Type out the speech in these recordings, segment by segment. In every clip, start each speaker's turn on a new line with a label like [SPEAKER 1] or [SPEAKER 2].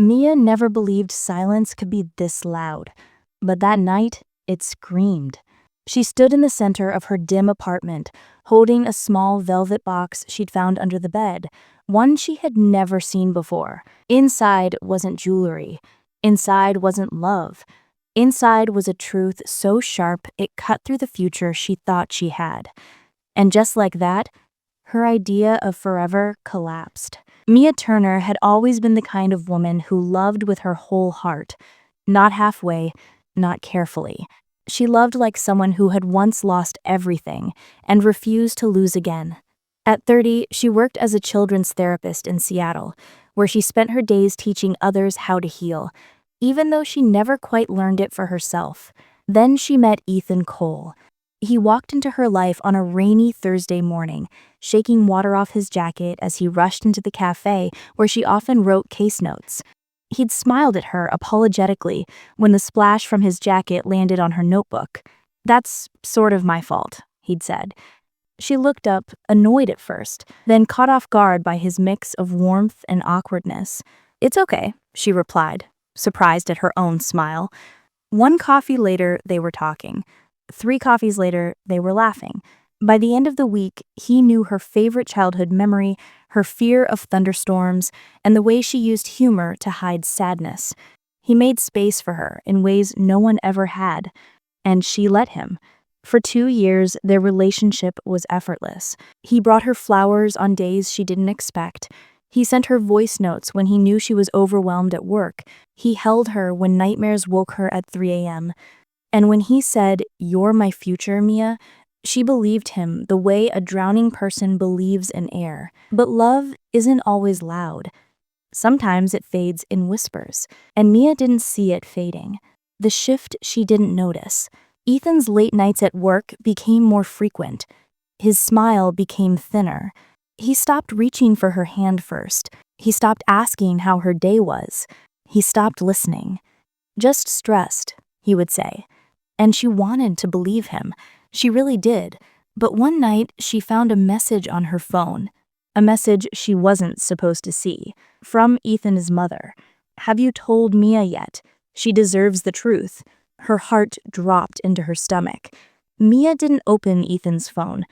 [SPEAKER 1] Mia never believed silence could be this loud, but that night, it screamed. She stood in the center of her dim apartment, holding a small velvet box she'd found under the bed, one she had never seen before. Inside wasn't jewelry. Inside wasn't love. Inside was a truth so sharp it cut through the future she thought she had. And just like that, her idea of forever collapsed. Mia Turner had always been the kind of woman who loved with her whole heart, not halfway, not carefully. She loved like someone who had once lost everything and refused to lose again. At 30, she worked as a children's therapist in Seattle, where she spent her days teaching others how to heal, even though she never quite learned it for herself. Then she met Ethan Cole. He walked into her life on a rainy Thursday morning, shaking water off his jacket as he rushed into the cafe where she often wrote case notes. He'd smiled at her apologetically when the splash from his jacket landed on her notebook. "That's sort of my fault," he'd said. She looked up, annoyed at first, then caught off guard by his mix of warmth and awkwardness. "It's okay," she replied, surprised at her own smile. 1 coffee later, they were talking. 3 coffees later, they were laughing. By the end of the week, he knew her favorite childhood memory, her fear of thunderstorms, and the way she used humor to hide sadness. He made space for her in ways no one ever had, and she let him. For 2 years, their relationship was effortless. He brought her flowers on days she didn't expect. He sent her voice notes when he knew she was overwhelmed at work. He held her when nightmares woke her at 3 a.m. And when he said, "You're my future, Mia," she believed him the way a drowning person believes in air. But love isn't always loud. Sometimes it fades in whispers, and Mia didn't see it fading. The shift she didn't notice. Ethan's late nights at work became more frequent. His smile became thinner. He stopped reaching for her hand first. He stopped asking how her day was. He stopped listening. "Just stressed," he would say. And she wanted to believe him. She really did. But one night, she found a message on her phone. A message she wasn't supposed to see. From Ethan's mother. "Have you told Mia yet? She deserves the truth." Her heart dropped into her stomach. Mia didn't open Ethan's phone.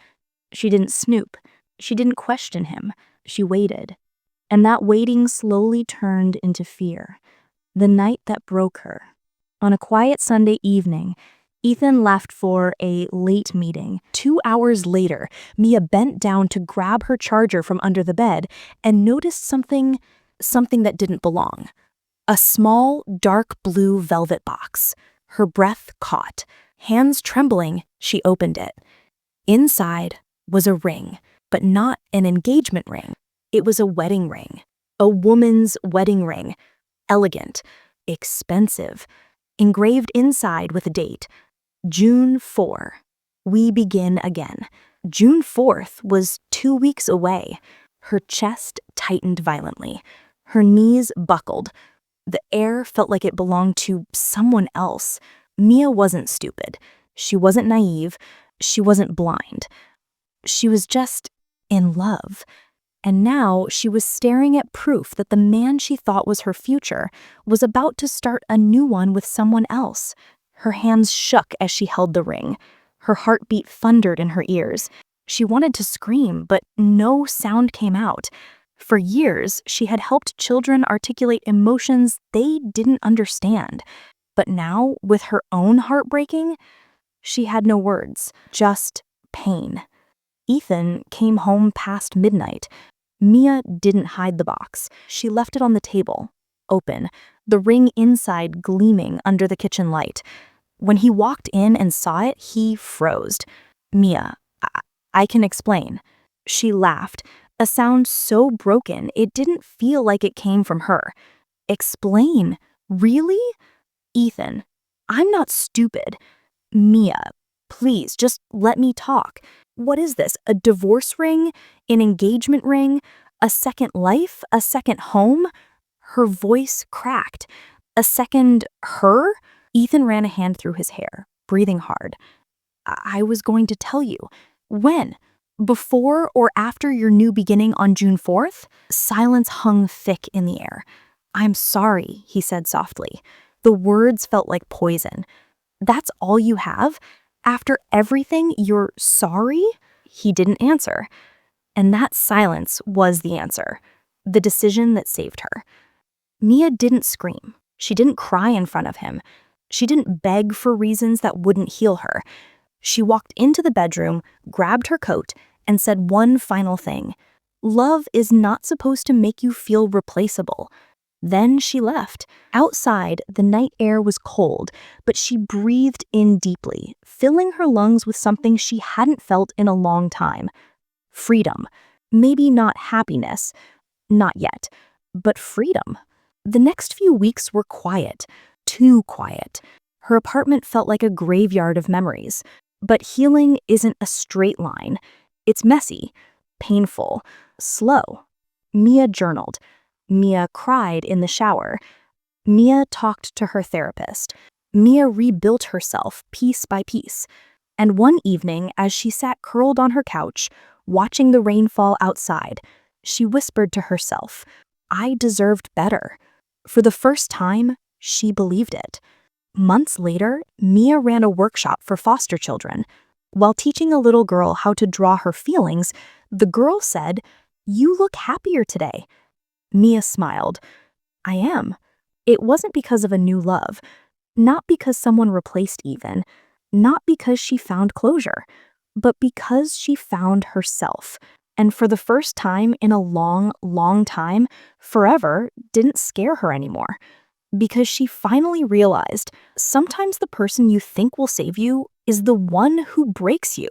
[SPEAKER 1] She didn't snoop. She didn't question him. She waited. And that waiting slowly turned into fear. The night that broke her. On a quiet Sunday evening, Ethan left for a late meeting. 2 hours later, Mia bent down to grab her charger from under the bed and noticed something that didn't belong. A small, dark blue velvet box. Her breath caught. Hands trembling, she opened it. Inside was a ring, but not an engagement ring. It was a wedding ring. A woman's wedding ring. Elegant. Expensive. Engraved inside with a date. June 4. We begin again. June 4th was 2 weeks away. Her chest tightened violently. Her knees buckled. The air felt like it belonged to someone else. Mia wasn't stupid. She wasn't naive. She wasn't blind. She was just in love. And now she was staring at proof that the man she thought was her future was about to start a new one with someone else. Her hands shook as she held the ring. Her heartbeat thundered in her ears. She wanted to scream, but no sound came out. For years, she had helped children articulate emotions they didn't understand. But now, with her own heart breaking, she had no words, just pain. Ethan came home past midnight. Mia didn't hide the box. She left it on the table, open, the ring inside gleaming under the kitchen light. When he walked in and saw it, he froze. "Mia, I can explain." She laughed, a sound so broken it didn't feel like it came from her. "Explain? Really?" "Ethan, I'm not stupid." "Mia, please, just let me talk. What is this, a divorce ring? An engagement ring? A second life? A second home?" Her voice cracked. "A second her?" Ethan ran a hand through his hair, breathing hard. I was going to tell you." "When? Before or after your new beginning on June 4th? Silence hung thick in the air. "I'm sorry," he said softly. The words felt like poison. "That's all you have? After everything, you're sorry?" He didn't answer. And that silence was the answer, the decision that saved her. Mia didn't scream. She didn't cry in front of him. She didn't beg for reasons that wouldn't heal her. She walked into the bedroom, grabbed her coat, and said one final thing. Love is not supposed to make you feel replaceable. Then she left. Outside, the night air was cold, but she breathed in deeply, filling her lungs with something she hadn't felt in a long time. Freedom. Maybe not happiness. Not yet. But freedom. The next few weeks were quiet. Too quiet. Her apartment felt like a graveyard of memories. But healing isn't a straight line. It's messy, painful, slow. Mia journaled. Mia cried in the shower. Mia talked to her therapist. Mia rebuilt herself piece by piece. And one evening, as she sat curled on her couch, watching the rain fall outside, she whispered to herself, "I deserved better." For the first time, she believed it. Months later, Mia ran a workshop for foster children. While teaching a little girl how to draw her feelings, the girl said, "You look happier today." Mia smiled. "I am." It wasn't because of a new love, not because someone replaced even, not because she found closure, but because she found herself. And for the first time in a long, long time, forever didn't scare her anymore. Because she finally realized sometimes the person you think will save you is the one who breaks you,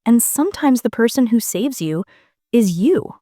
[SPEAKER 1] and sometimes the person who saves you is you.